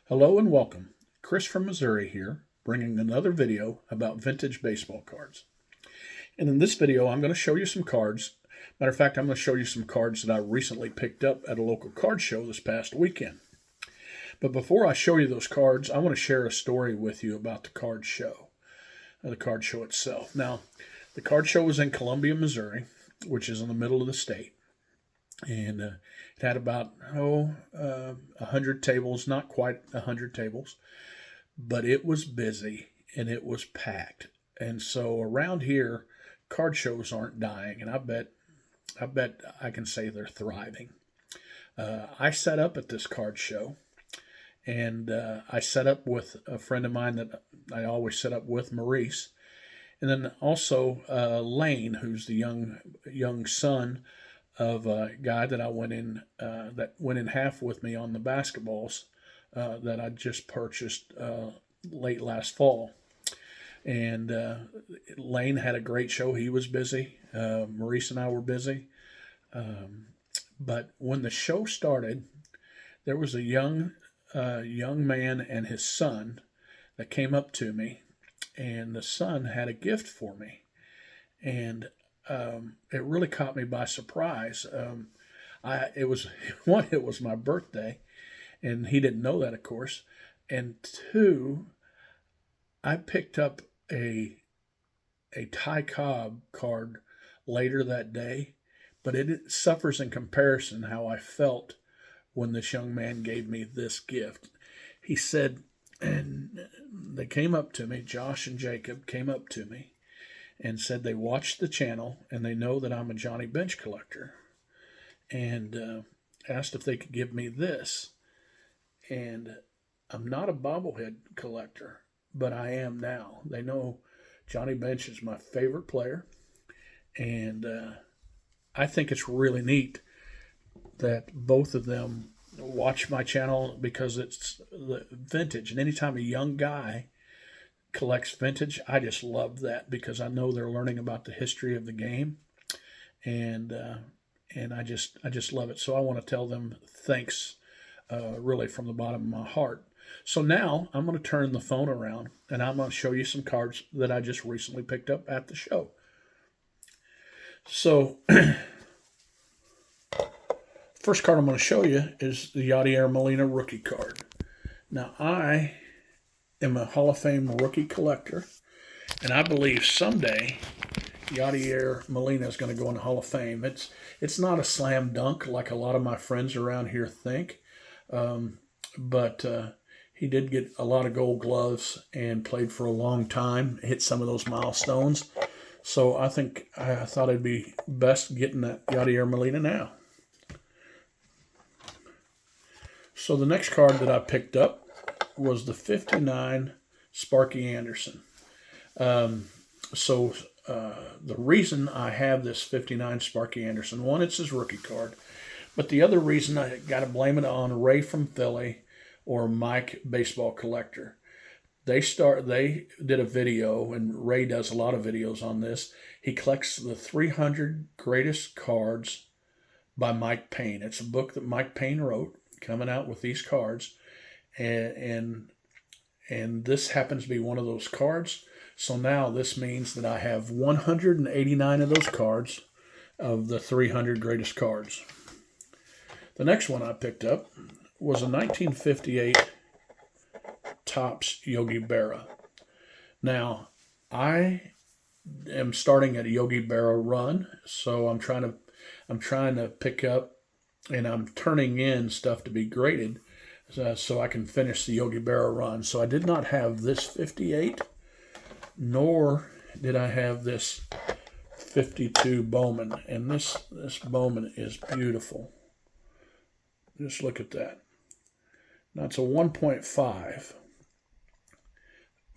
Hello and welcome. Chris from Missouri here, bringing another video about vintage baseball cards. And in this video, I'm going to show you some cards. Matter of fact, I'm going to show you some cards that I recently picked up at a local card show this past weekend. But before I show you those cards, I want to share a story with you about the card show itself. Now, the card show was in Columbia, Missouri, which is in the middle of the state. And it had about 100 tables, not quite 100 tables, but it was busy and it was packed. And so around here, card shows aren't dying, and I bet I can say they're thriving. I set up at this card show, and I set up with a friend of mine that I always set up with, Maurice, and then also Lane, who's the young son of a guy that that went in half with me on the basketballs that I just purchased late last fall. And Lane had a great show. He was busy. Maurice and I were busy. But when the show started, there was a young man and his son that came up to me, and the son had a gift for me. And it really caught me by surprise. It was one, it was my birthday, and he didn't know that, of course. And two, I picked up a Ty Cobb card later that day, but it suffers in comparison how I felt when this young man gave me this gift. He said, and they came up to me, Josh and Jacob came up to me and said they watched the channel and they know that I'm a Johnny Bench collector, and asked if they could give me this. And I'm not a bobblehead collector, but I am now. They know Johnny Bench is my favorite player, and I think it's really neat that both of them watch my channel because it's the vintage. And anytime a young guy collects vintage, I just love that because I know they're learning about the history of the game, and I just love it. So I want to tell them thanks, really from the bottom of my heart. So now I'm going to turn the phone around and I'm going to show you some cards that I just recently picked up at the show. So first card I'm going to show you is the Yadier Molina rookie card. Now I am a Hall of Fame rookie collector, and I believe someday Yadier Molina is going to go in the Hall of Fame. It's not a slam dunk like a lot of my friends around here think, but he did get a lot of gold gloves and played for a long time, hit some of those milestones. So I thought it'd be best getting that Yadier Molina now. So the next card that I picked up was the 59 Sparky Anderson. The reason I have this 59 Sparky Anderson, one, it's his rookie card, but the other reason I got to blame it on Ray from Philly or Mike Baseball Collector. They did a video, and Ray does a lot of videos on this. He collects the 300 greatest cards by Mike Payne. It's a book that Mike Payne wrote, coming out with these cards, and this happens to be one of those cards. So now this means that I have 189 of those cards of the 300 greatest cards. The next one I picked up was a 1958 Topps Yogi Berra. Now, I am starting at a Yogi Berra run, so I'm trying to pick up, and I'm turning in stuff to be graded so I can finish the Yogi Berra run. So I did not have this 58, nor did I have this 52 Bowman. And this Bowman is beautiful. Just look at that. Now it's a 1.5,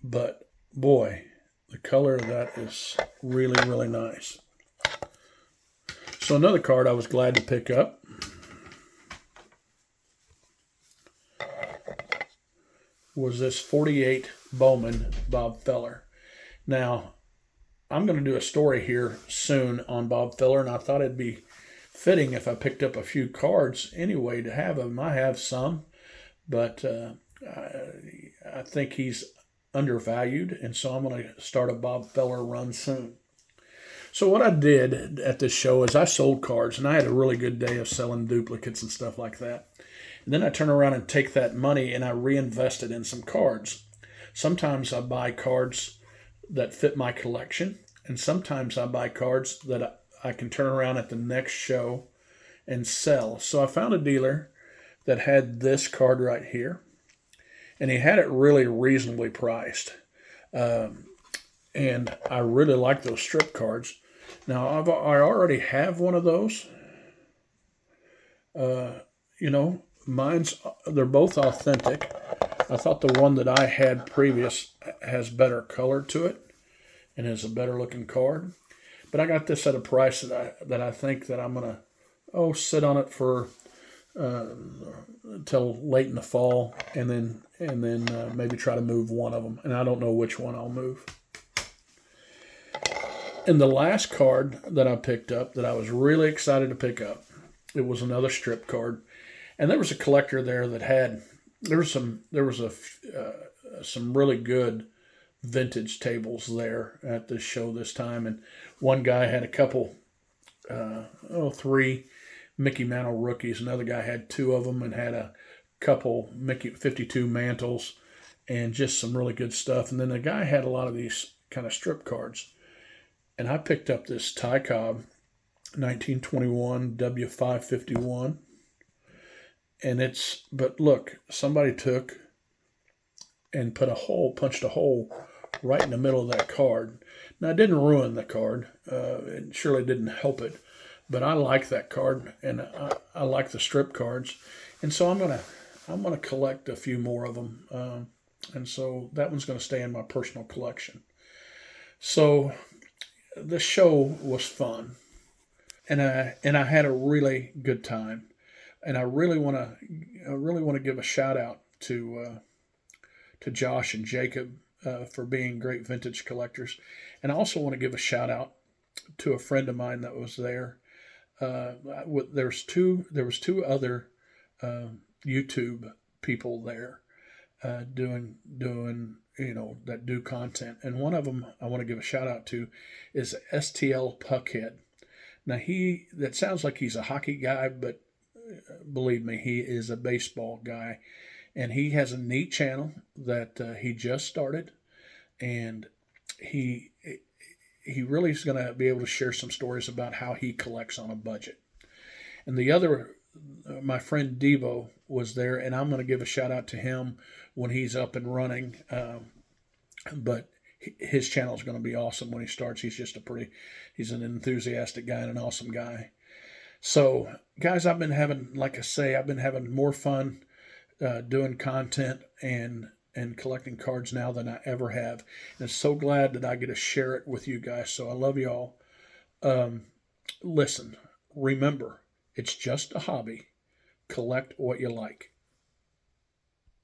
but boy, the color of that is really, really nice. So another card I was glad to pick up was this 48 Bowman Bob Feller. Now, I'm going to do a story here soon on Bob Feller, and I thought it'd be fitting if I picked up a few cards anyway to have them. I have some, but I think he's undervalued, and so I'm going to start a Bob Feller run soon. So what I did at this show is I sold cards, and I had a really good day of selling duplicates and stuff like that. And then I turn around and take that money and I reinvest it in some cards. Sometimes I buy cards that fit my collection, and sometimes I buy cards that I can turn around at the next show and sell. So I found a dealer that had this card right here, and he had it really reasonably priced. And I really like those strip cards. Now I already have one of those. They're both authentic. I thought the one that I had previous has better color to it and is a better looking card. But I got this at a price that I think that I'm gonna sit on it for till late in the fall, and then maybe try to move one of them. And I don't know which one I'll move. And the last card that I picked up that I was really excited to pick up, it was another strip card, and there was a collector there that had some really good vintage tables there at this show this time, and one guy had a couple, three Mickey Mantle rookies. Another guy had two of them and had a couple Mickey 52 mantles and just some really good stuff. And then the guy had a lot of these kind of strip cards. And I picked up this Ty Cobb 1921 W551. But look, somebody took and punched a hole right in the middle of that card. Now, it didn't ruin the card. It surely didn't help it. But I like that card, and I like the strip cards. And so I'm gonna collect a few more of them. And so that one's going to stay in my personal collection. So the show was fun, and I had a really good time, and I really want to give a shout out to Josh and Jacob for being great vintage collectors, and I also want to give a shout out to a friend of mine that was there. There was two other YouTube people there doing that do content, and one of them I want to give a shout out to is STL Puckhead. Now that sounds like he's a hockey guy, but believe me, he is a baseball guy, and he has a neat channel that he just started, and he really is going to be able to share some stories about how he collects on a budget. And the other, my friend Devo was there, and I'm going to give a shout out to him when he's up and running. But his channel is going to be awesome when he starts. He's an enthusiastic guy and an awesome guy. So, guys, I've been having more fun doing content and collecting cards now than I ever have. And I'm so glad that I get to share it with you guys. So I love you all. Listen, remember, it's just a hobby. Collect what you like.